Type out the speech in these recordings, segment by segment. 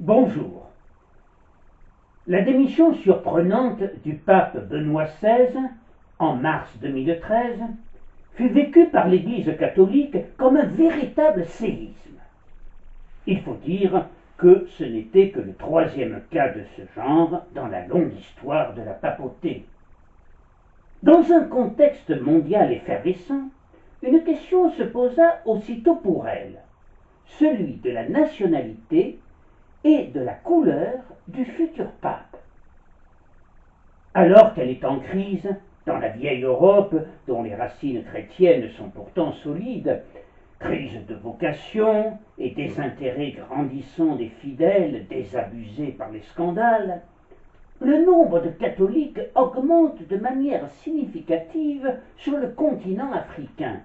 Bonjour. La démission surprenante du pape Benoît XVI, en mars 2013, fut vécue par l'Église catholique comme un véritable séisme. Il faut dire que ce n'était que le troisième cas de ce genre dans la longue histoire de la papauté. Dans un contexte mondial effervescent, une question se posa aussitôt pour elle, celui de la nationalité et de la couleur du futur pape. Alors qu'elle est en crise, dans la vieille Europe, dont les racines chrétiennes sont pourtant solides, crise de vocation et désintérêt grandissant des fidèles désabusés par les scandales, le nombre de catholiques augmente de manière significative sur le continent africain,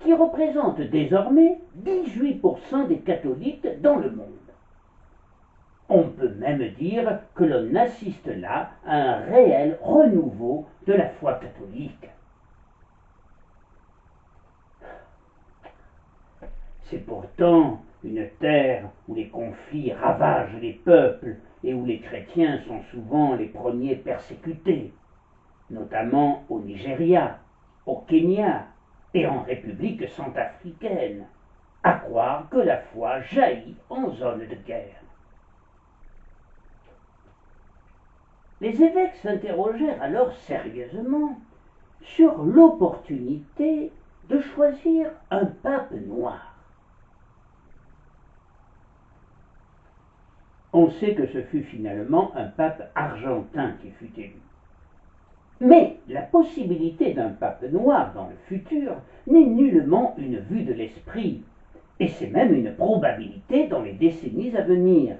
qui représente désormais 18% des catholiques dans le monde. On peut même dire que l'on assiste là à un réel renouveau de la foi catholique. C'est pourtant une terre où les conflits ravagent les peuples et où les chrétiens sont souvent les premiers persécutés, notamment au Nigeria, au Kenya et en République centrafricaine, à croire que la foi jaillit en zone de guerre. Les évêques s'interrogèrent alors sérieusement sur l'opportunité de choisir un pape noir. On sait que ce fut finalement un pape argentin qui fut élu. Mais la possibilité d'un pape noir dans le futur n'est nullement une vue de l'esprit, et c'est même une probabilité dans les décennies à venir,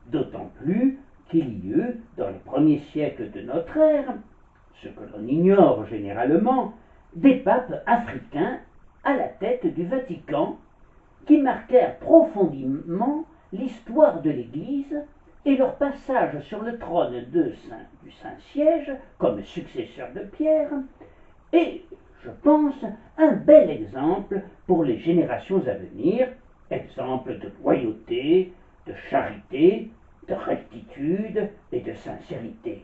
d'autant plus qu'il y eut, dans les premiers siècles de notre ère, ce que l'on ignore généralement, des papes africains à la tête du Vatican qui marquèrent profondément l'histoire de l'Église et leur passage sur le trône du Saint-Siège comme successeur de Pierre est, je pense, un bel exemple pour les générations à venir, exemple de loyauté, de charité, de rectitude et de sincérité.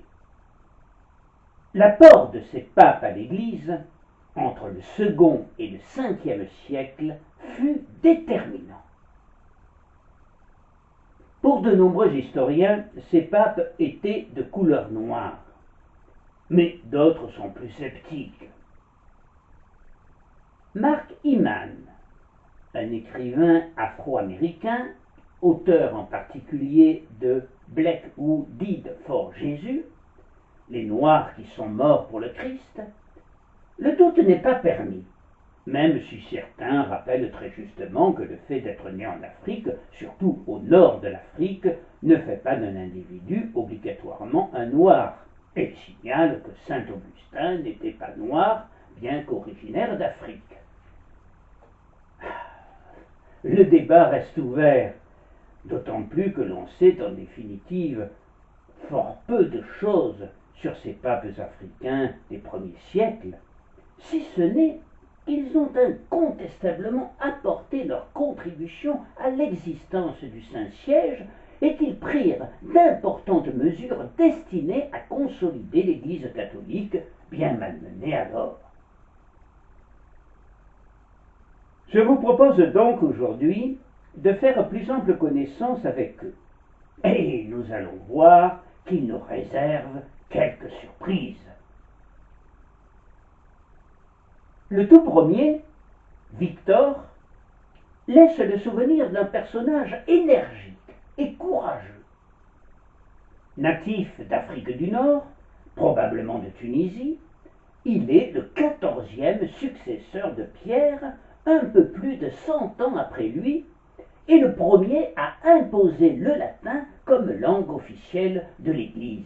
L'apport de ces papes à l'Église, entre le second et le 5e siècle, fut déterminant. Pour de nombreux historiens, ces papes étaient de couleur noire, mais d'autres sont plus sceptiques. Mark Hyman, un écrivain afro-américain, auteur en particulier de Black Who Died for Jesus, les Noirs qui sont morts pour le Christ, le doute n'est pas permis, même si certains rappellent très justement que le fait d'être né en Afrique, surtout au nord de l'Afrique, ne fait pas d'un individu obligatoirement un noir, et signale que saint Augustin n'était pas noir, bien qu'originaire d'Afrique. Le débat reste ouvert, d'autant plus que l'on sait en définitive fort peu de choses sur ces papes africains des premiers siècles, si ce n'est qu'ils ont incontestablement apporté leur contribution à l'existence du Saint-Siège et qu'ils prirent d'importantes mesures destinées à consolider l'Église catholique, bien malmenée alors. Je vous propose donc aujourd'hui de faire plus ample connaissance avec eux, et nous allons voir qu'ils nous réservent quelques surprises. Le tout premier, Victor, laisse le souvenir d'un personnage énergique et courageux. Natif d'Afrique du Nord, probablement de Tunisie, il est le 14e successeur de Pierre, un peu plus de 100 ans après lui, et le premier à imposer le latin comme langue officielle de l'Église.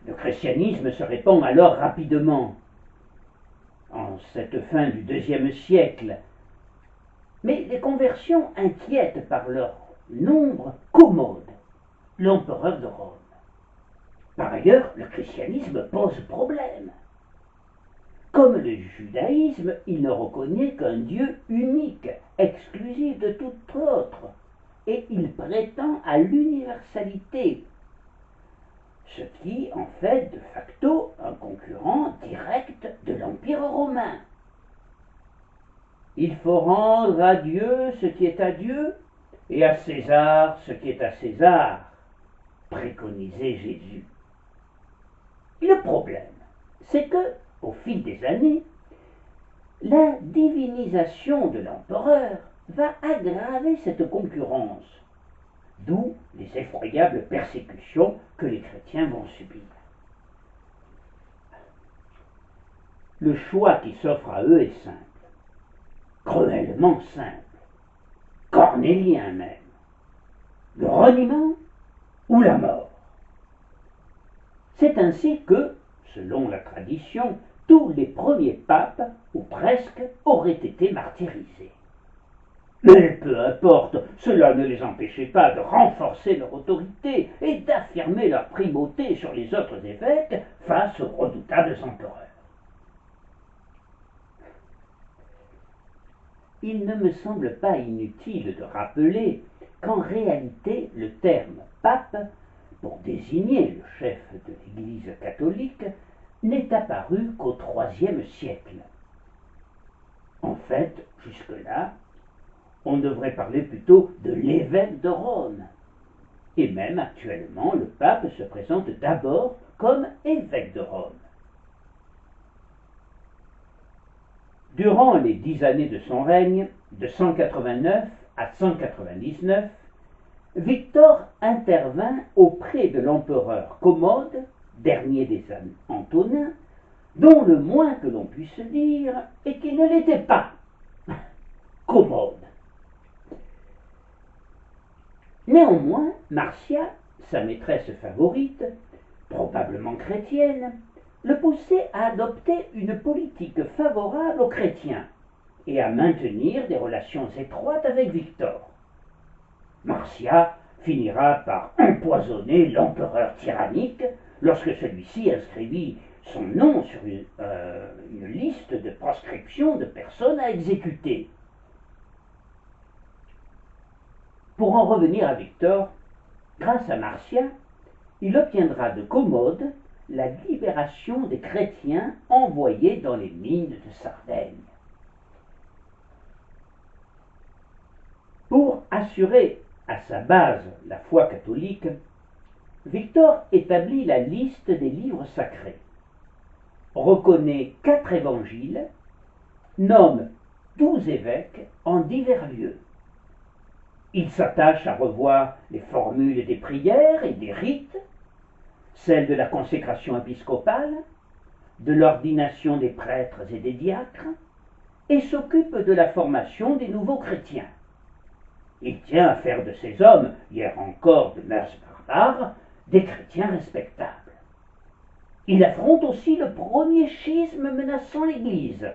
Le christianisme se répand alors rapidement, en cette fin du IIe siècle, mais les conversions inquiètent par leur nombre Commode, l'empereur de Rome. Par ailleurs, le christianisme pose problème. Comme le judaïsme, il ne reconnaît qu'un Dieu unique, exclusif de tout autre, et il prétend à l'universalité, ce qui en fait de facto un concurrent direct de l'Empire romain. Il faut rendre à Dieu ce qui est à Dieu et à César ce qui est à César, préconisait Jésus. Le problème, c'est que, au fil des années, la divinisation de l'empereur va aggraver cette concurrence, d'où les effroyables persécutions que les chrétiens vont subir. Le choix qui s'offre à eux est simple, cruellement simple, cornélien même, le reniement ou la mort. C'est ainsi que, selon la tradition, tous les premiers papes, ou presque, auraient été martyrisés. Mais peu importe, cela ne les empêchait pas de renforcer leur autorité et d'affirmer leur primauté sur les autres évêques face aux redoutables empereurs. Il ne me semble pas inutile de rappeler qu'en réalité le terme pape, pour désigner le chef de l'Église catholique, n'est apparu qu'au IIIe siècle. En fait, jusque-là, on devrait parler plutôt de l'évêque de Rome. Et même actuellement, le pape se présente d'abord comme évêque de Rome. Durant les 10 années de son règne, de 189 à 199, Victor intervint auprès de l'empereur Commode, dernier des Antonins, dont le moins que l'on puisse dire est qu'il ne l'était pas. Commode. Néanmoins, Marcia, sa maîtresse favorite, probablement chrétienne, le poussait à adopter une politique favorable aux chrétiens et à maintenir des relations étroites avec Victor. Marcia finira par empoisonner l'empereur tyrannique lorsque celui-ci inscrivit son nom sur une liste de proscription de personnes à exécuter. Pour en revenir à Victor, grâce à Marcia, il obtiendra de Commode la libération des chrétiens envoyés dans les mines de Sardaigne. Pour assurer à sa base la foi catholique, Victor établit la liste des livres sacrés, reconnaît 4 évangiles, nomme 12 évêques en divers lieux. Il s'attache à revoir les formules des prières et des rites, celles de la consécration épiscopale, de l'ordination des prêtres et des diacres, et s'occupe de la formation des nouveaux chrétiens. Il tient à faire de ces hommes, hier encore de mœurs barbares, des chrétiens respectables. Il affronte aussi le premier schisme menaçant l'Église.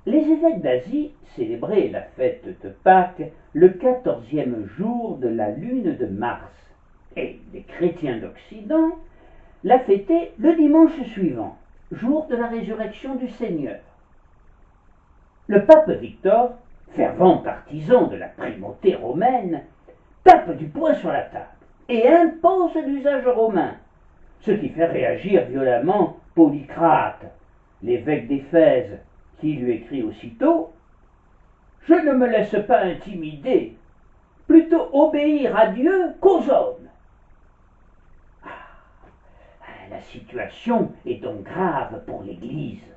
Les évêques d'Asie célébraient la fête de Pâques le 14e jour de la lune de mars, et les chrétiens d'Occident la fêtaient le dimanche suivant, jour de la résurrection du Seigneur. Le pape Victor, fervent partisan de la primauté romaine, tape du poing sur la table et impose l'usage romain, ce qui fait réagir violemment Polycrate, l'évêque d'Éphèse, qui lui écrit aussitôt « Je ne me laisse pas intimider, plutôt obéir à Dieu qu'aux hommes. » La situation est donc grave pour l'Église.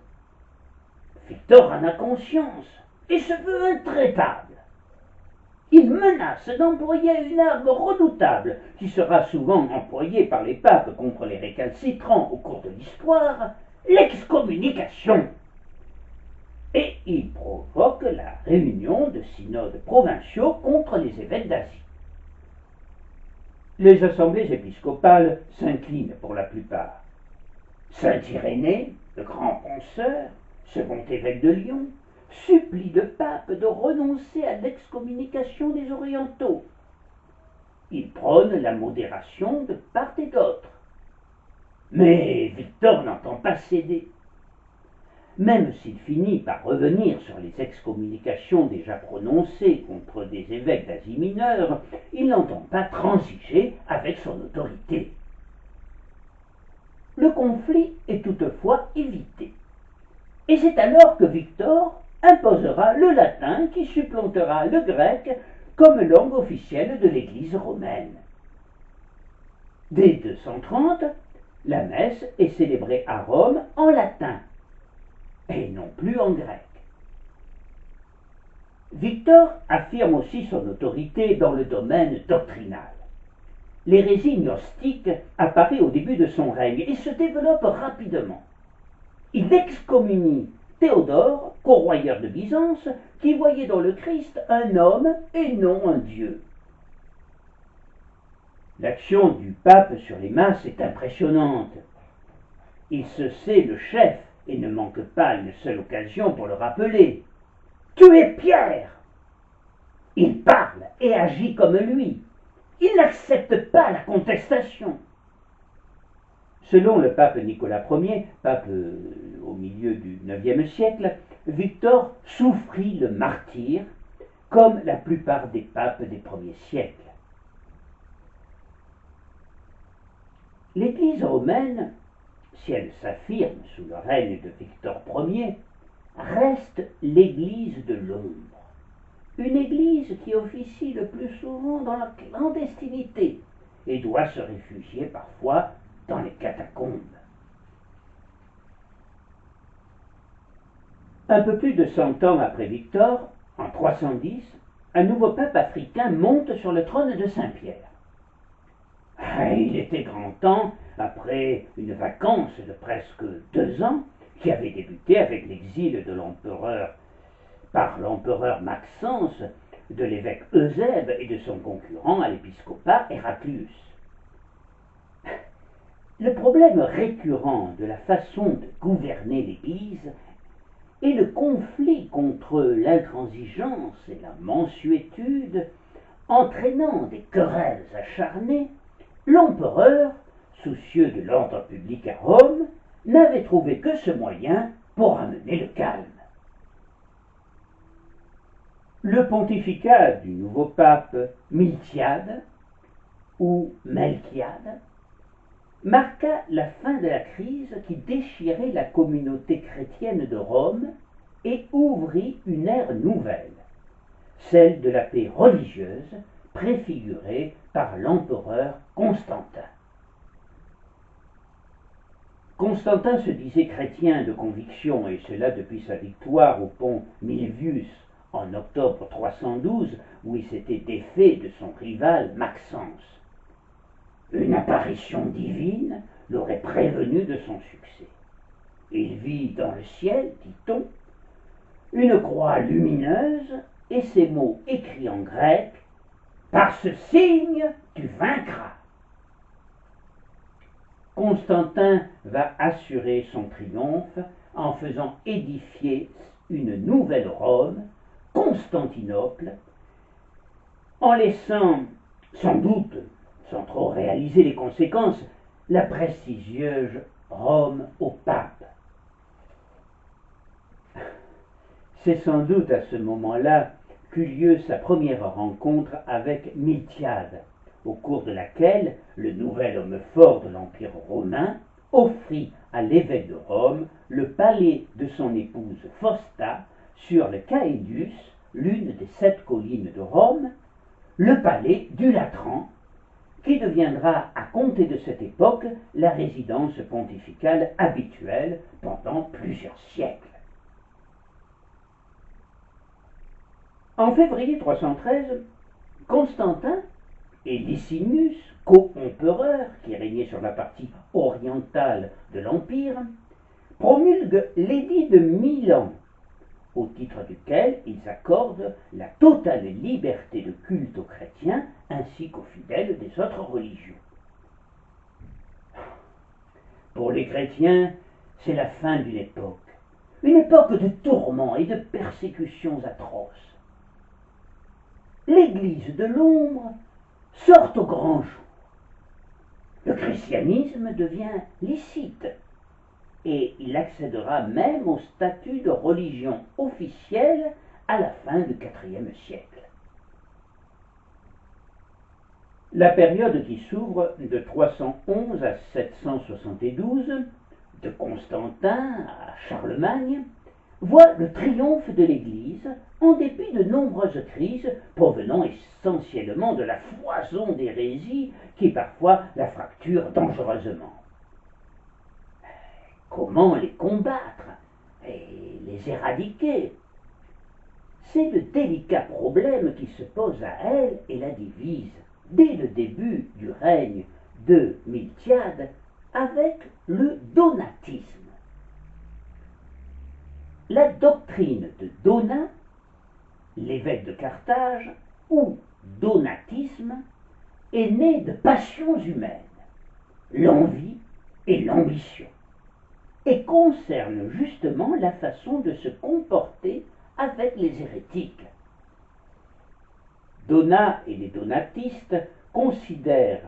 Victor en a conscience et se veut intraitable. Il menace d'employer une arme redoutable qui sera souvent employée par les papes contre les récalcitrants au cours de l'histoire, l'excommunication. Et il provoque la réunion de synodes provinciaux contre les évêques d'Asie. Les assemblées épiscopales s'inclinent pour la plupart. Saint Irénée, le grand penseur, second évêque de Lyon, supplie le pape de renoncer à l'excommunication des orientaux. Il prône la modération de part et d'autre. Mais Victor n'entend pas céder. même s'il finit par revenir sur les excommunications déjà prononcées contre des évêques d'Asie mineure, il n'entend pas transiger avec son autorité. Le conflit est toutefois évité. Et c'est alors que Victor imposera le latin qui supplantera le grec comme langue officielle de l'Église romaine. Dès 230, la messe est célébrée à Rome en latin, et non plus en grec. Victor affirme aussi son autorité dans le domaine doctrinal. L'hérésie gnostique apparaît au début de son règne et se développe rapidement. Il excommunie Théodore, corroyeur de Byzance, qui voyait dans le Christ un homme et non un dieu. L'action du pape sur les masses est impressionnante. Il se sait le chef et ne manque pas une seule occasion pour le rappeler. « Tu es Pierre !» Il parle et agit comme lui. Il n'accepte pas la contestation. Selon le pape Nicolas Ier, pape au milieu du IXe siècle, Victor souffrit le martyre, comme la plupart des papes des premiers siècles. L'Église romaine, si elle s'affirme sous le règne de Victor Ier, reste l'Église de l'ombre. Une Église qui officie le plus souvent dans la clandestinité et doit se réfugier parfois dans les catacombes. Un peu plus de 100 ans après Victor, en 310, un nouveau pape africain monte sur le trône de Saint-Pierre. Il était grand temps, après une vacance de presque 2 ans, qui avait débuté avec l'exil de l'empereur par l'empereur Maxence, de l'évêque Eusèbe et de son concurrent à l'épiscopat Héraclius. Le problème récurrent de la façon de gouverner l'Église est le conflit contre l'intransigeance et la mansuétude, entraînant des querelles acharnées. L'empereur, soucieux de l'ordre public à Rome, n'avait trouvé que ce moyen pour amener le calme. Le pontificat du nouveau pape Miltiade, ou Melchiade, marqua la fin de la crise qui déchirait la communauté chrétienne de Rome et ouvrit une ère nouvelle, celle de la paix religieuse préfigurée par l'empereur Constantin. Constantin se disait chrétien de conviction, et cela depuis sa victoire au pont Milvius en octobre 312, où il s'était défait de son rival Maxence. Une apparition divine l'aurait prévenu de son succès. Il vit dans le ciel, dit-on, une croix lumineuse et ces mots écrits en grec « Par ce signe, tu vaincras ». Constantin va assurer son triomphe en faisant édifier une nouvelle Rome, Constantinople, en laissant, sans doute, sans trop réaliser les conséquences, la prestigieuse Rome au pape. C'est sans doute à ce moment-là qu'eut lieu sa première rencontre avec Miltiade, au cours de laquelle le nouvel homme fort de l'Empire romain offrit à l'évêque de Rome le palais de son épouse Fausta sur le Caedus, l'une des 7 collines de Rome, le palais du Latran, qui deviendra à compter de cette époque la résidence pontificale habituelle pendant plusieurs siècles. En février 313, Constantin et Licinius, co-empereurs qui régnaient sur la partie orientale de l'Empire, promulguent l'édit de Milan, au titre duquel ils accordent la totale liberté de culte aux chrétiens ainsi qu'aux fidèles des autres religions. Pour les chrétiens, c'est la fin d'une époque de tourments et de persécutions atroces. L'Église de l'ombre sort au grand jour. Le christianisme devient licite et il accédera même au statut de religion officielle à la fin du IVe siècle. La période qui s'ouvre de 311 à 772, de Constantin à Charlemagne, voit le triomphe de l'Église en dépit de nombreuses crises provenant essentiellement de la foison d'hérésies qui parfois la fracturent dangereusement. Comment les combattre et les éradiquer? C'est le délicat problème qui se pose à elle et la divise dès le début du règne de Miltiade avec le donatisme. La doctrine de Donat, l'évêque de Carthage, ou donatisme, est née de passions humaines, l'envie et l'ambition, et concerne justement la façon de se comporter avec les hérétiques. Donat et les donatistes considèrent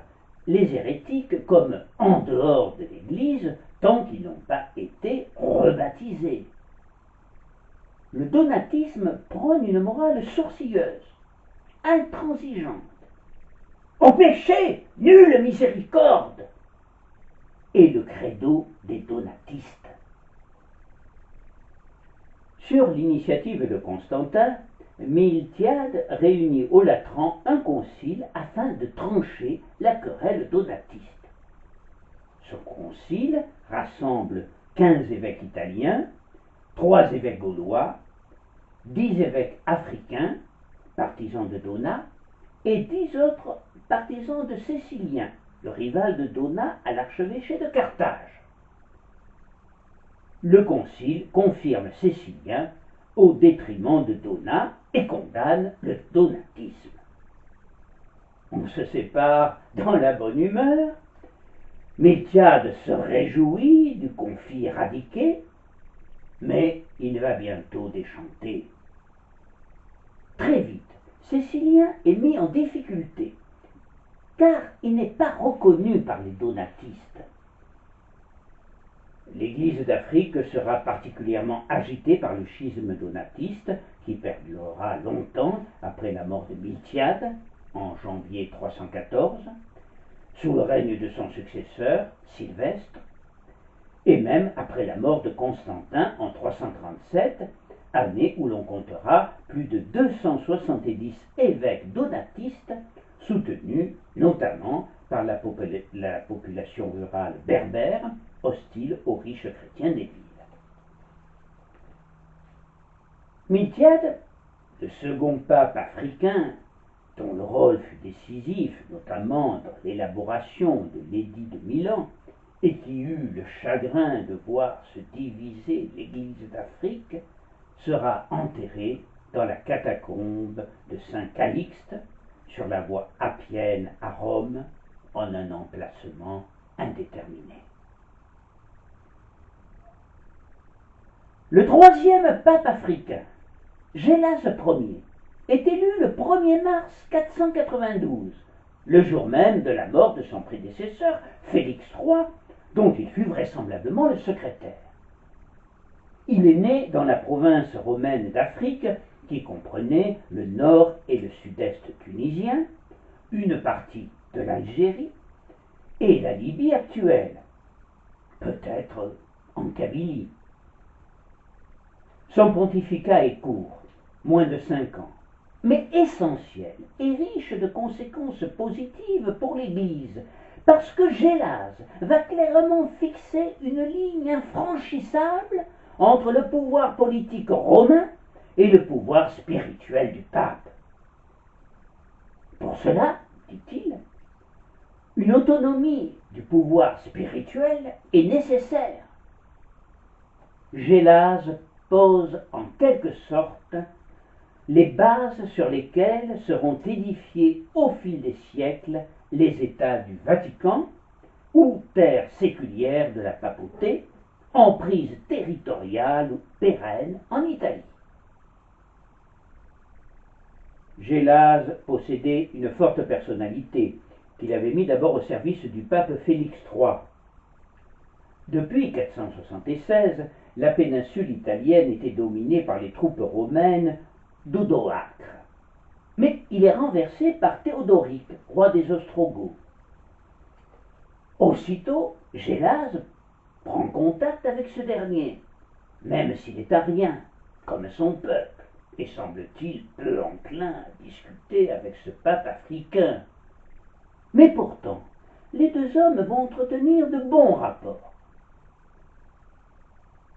les hérétiques comme en dehors de l'Église tant qu'ils n'ont pas été rebaptisés. Le donatisme prône une morale sourcilleuse, intransigeante. Au péché, nulle miséricorde est le credo des donatistes. Sur l'initiative de Constantin, Miltiade réunit au Latran un concile afin de trancher la querelle donatiste. Ce concile rassemble 15 évêques italiens, 3 évêques gaulois, 10 évêques africains, partisans de Donat, et 10 autres partisans de Cécilien, le rival de Donat à l'archevêché de Carthage. Le concile confirme Cécilien au détriment de Donat et condamne le donatisme. On se sépare dans la bonne humeur. Miltiade se réjouit du conflit éradiqué, mais il va bientôt déchanter. Très vite, Cécilien est mis en difficulté, car il n'est pas reconnu par les donatistes. L'Église d'Afrique sera particulièrement agitée par le schisme donatiste, qui perdurera longtemps après la mort de Miltiade, en janvier 314, sous le règne de son successeur, Sylvestre, et même après la mort de Constantin en 337, année où l'on comptera plus de 270 évêques donatistes, soutenus notamment par la population rurale berbère, hostile aux riches chrétiens des villes. Miltiade, le second pape africain, dont le rôle fut décisif, notamment dans l'élaboration de l'édit de Milan, et qui eut le chagrin de voir se diviser l'Église d'Afrique, sera enterré dans la catacombe de Saint Calixte, sur la voie appienne à Rome, en un emplacement indéterminé. Le troisième pape africain, Gélas Ier, est élu le 1er mars 492, le jour même de la mort de son prédécesseur, Félix III, dont il fut vraisemblablement le secrétaire. Il est né dans la province romaine d'Afrique, qui comprenait le nord et le sud-est tunisien, une partie de l'Algérie et la Libye actuelle, peut-être en Kabylie. Son pontificat est court, moins de 5 ans, mais essentiel et riche de conséquences positives pour l'Église, parce que Gélas va clairement fixer une ligne infranchissable entre le pouvoir politique romain et le pouvoir spirituel du pape. Pour cela, dit-il, une autonomie du pouvoir spirituel est nécessaire. Gélas pose en quelque sorte les bases sur lesquelles seront édifiés au fil des siècles les États du Vatican, ou terre séculière de la papauté, emprise territoriale ou pérenne en Italie. Gélas possédait une forte personnalité qu'il avait mis d'abord au service du pape Félix III. Depuis 476, la péninsule italienne était dominée par les troupes romaines d'Odoacre. Mais il est renversé par Théodoric, roi des Ostrogoths. Aussitôt, Gélase prend contact avec ce dernier, même s'il est arien, comme son peuple, et semble-t-il peu enclin à discuter avec ce pape africain. Mais pourtant, les deux hommes vont entretenir de bons rapports.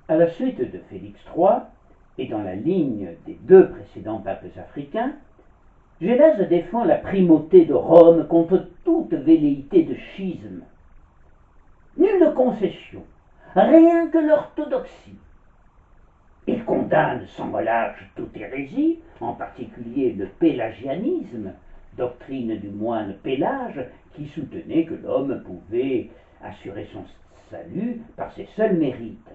À la suite de Félix III, et dans la ligne des deux précédents papes africains, Gélase défend la primauté de Rome contre toute velléité de schisme. Nulle concession, rien que l'orthodoxie. Il condamne sans relâche toute hérésie, en particulier le pélagianisme, doctrine du moine Pélage qui soutenait que l'homme pouvait assurer son salut par ses seuls mérites.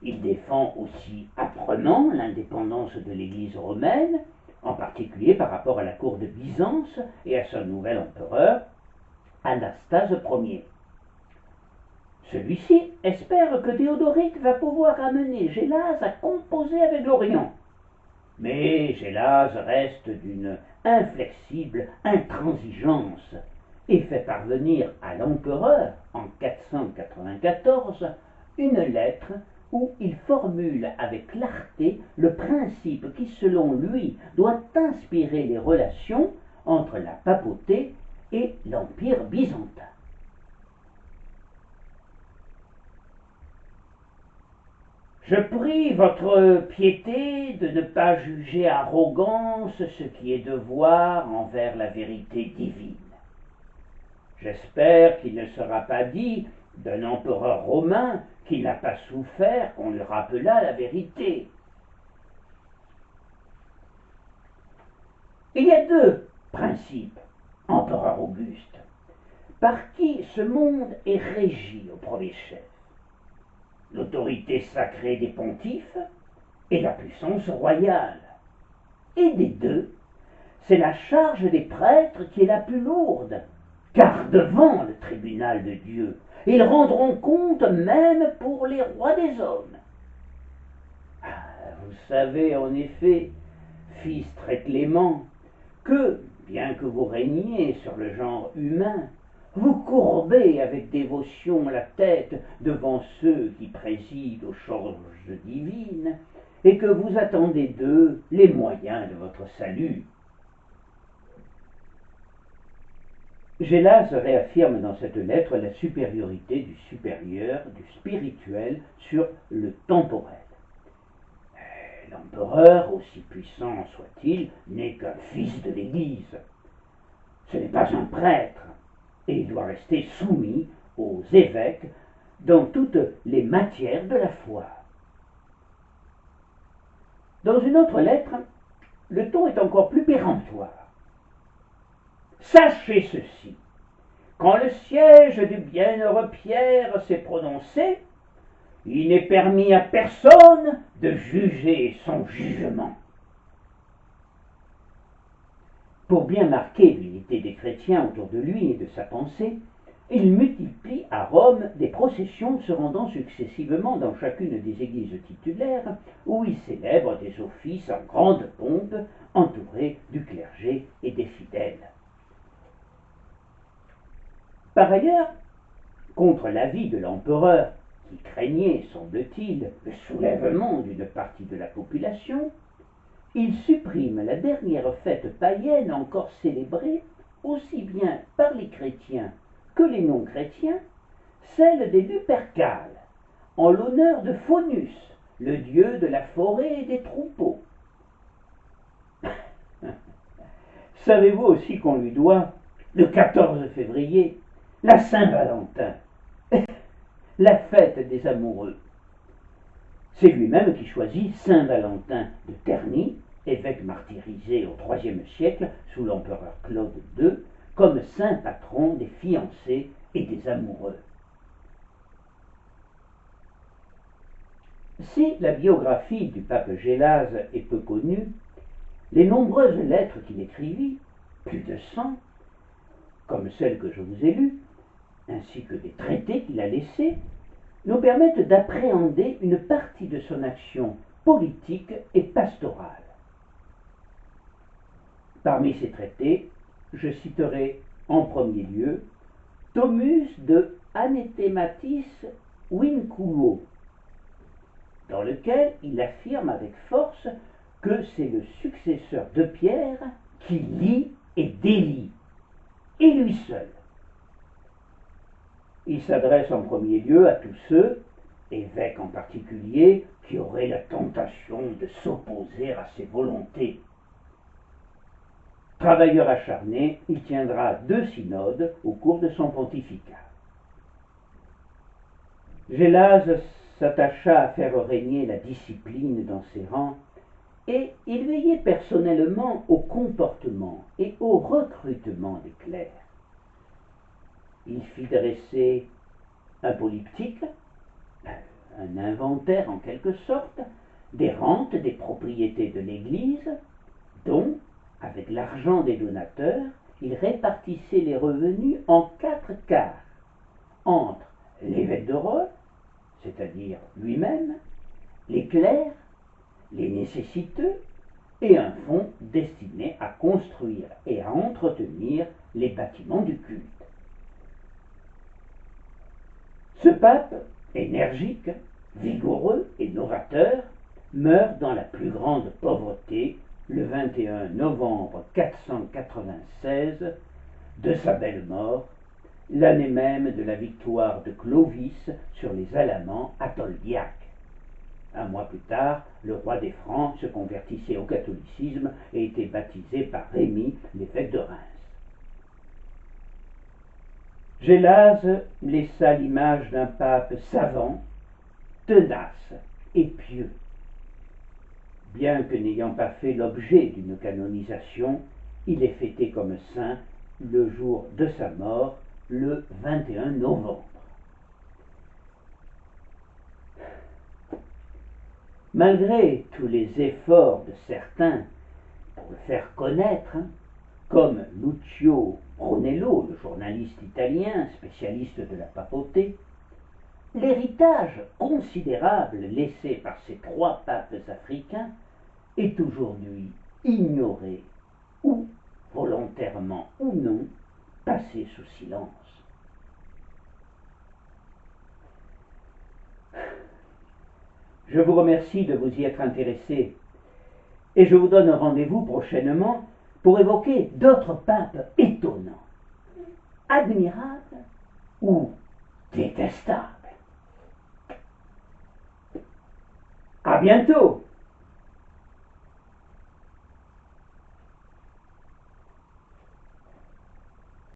Il défend aussi âprement l'indépendance de l'Église romaine, en particulier par rapport à la cour de Byzance et à son nouvel empereur, Anastase Ier. Celui-ci espère que Théodoric va pouvoir amener Gélase à composer avec l'Orient. Mais Gélase reste d'une inflexible intransigeance et fait parvenir à l'empereur, en 494, une lettre où il formule avec clarté le principe qui, selon lui, doit inspirer les relations entre la papauté et l'Empire byzantin. Je prie votre piété de ne pas juger arrogance ce qui est devoir envers la vérité divine. J'espère qu'il ne sera pas dit d'un empereur romain qui n'a pas souffert qu'on lui rappelât la vérité. Il y a deux principes, empereur Auguste, par qui ce monde est régi au premier chef. L'autorité sacrée des pontifes et la puissance royale. Et des deux, c'est la charge des prêtres qui est la plus lourde, car devant le tribunal de Dieu, ils rendront compte même pour les rois des hommes. Vous savez en effet, fils très clément, que, bien que vous régniez sur le genre humain, vous courbez avec dévotion la tête devant ceux qui président aux choses divines, et que vous attendez d'eux les moyens de votre salut. Gélase réaffirme dans cette lettre la supériorité du supérieur, du spirituel, sur le temporel. L'empereur, aussi puissant soit-il, n'est qu'un fils de l'Église. Ce n'est pas un prêtre, et il doit rester soumis aux évêques dans toutes les matières de la foi. Dans une autre lettre, le ton est encore plus péremptoire. Sachez ceci, quand le siège du bienheureux Pierre s'est prononcé, il n'est permis à personne de juger son jugement. Pour bien marquer l'unité des chrétiens autour de lui et de sa pensée, il multiplie à Rome des processions se rendant successivement dans chacune des églises titulaires, où il célèbre des offices en grande pompe, entouré du clergé et des fidèles. Par ailleurs, contre l'avis de l'empereur, qui craignait, semble-t-il, le soulèvement d'une partie de la population, il supprime la dernière fête païenne encore célébrée, aussi bien par les chrétiens que les non-chrétiens, celle des Lupercales, en l'honneur de Faunus, le dieu de la forêt et des troupeaux. Savez-vous aussi qu'on lui doit, le 14 février, la Saint-Valentin, la fête des amoureux. C'est lui-même qui choisit Saint Valentin de Terni, évêque martyrisé au IIIe siècle sous l'empereur Claude II, comme saint patron des fiancés et des amoureux. Si la biographie du pape Gélase est peu connue, les nombreuses lettres qu'il écrivit, plus de 100, comme celles que je vous ai lues, ainsi que des traités qu'il a laissés, nous permettent d'appréhender une partie de son action politique et pastorale. Parmi ces traités, je citerai en premier lieu Thomus de Anathematis Vinculo, dans lequel il affirme avec force que c'est le successeur de Pierre qui lie et délie, et lui seul. Il s'adresse en premier lieu à tous ceux, évêques en particulier, qui auraient la tentation de s'opposer à ses volontés. Travailleur acharné, il tiendra 2 synodes au cours de son pontificat. Gélase s'attacha à faire régner la discipline dans ses rangs et il veillait personnellement au comportement et au recrutement des clercs. Il fit dresser un polyptyque, un inventaire en quelque sorte, des rentes des propriétés de l'Église, dont, avec l'argent des donateurs, il répartissait les revenus en 4 quarts, entre l'évêque de Rome, c'est-à-dire lui-même, les clercs, les nécessiteux, et un fonds destiné à construire et à entretenir les bâtiments du culte. Ce pape, énergique, vigoureux et novateur, meurt dans la plus grande pauvreté le 21 novembre 496, de sa belle mort, l'année même de la victoire de Clovis sur les Alamans à Tolbiac. Un mois plus tard, le roi des Francs se convertissait au catholicisme et était baptisé par Rémy, l'évêque de Reims. Gélase laissa l'image d'un pape savant, tenace et pieux. Bien que n'ayant pas fait l'objet d'une canonisation, il est fêté comme saint le jour de sa mort, le 21 novembre. Malgré tous les efforts de certains pour le faire connaître, comme Lucio Brunello, le journaliste italien spécialiste de la papauté, l'héritage considérable laissé par ces 3 papes africains est aujourd'hui ignoré ou, volontairement ou non, passé sous silence. Je vous remercie de vous y être intéressé et je vous donne rendez-vous prochainement pour évoquer d'autres papes étonnants, admirables ou détestables. À bientôt!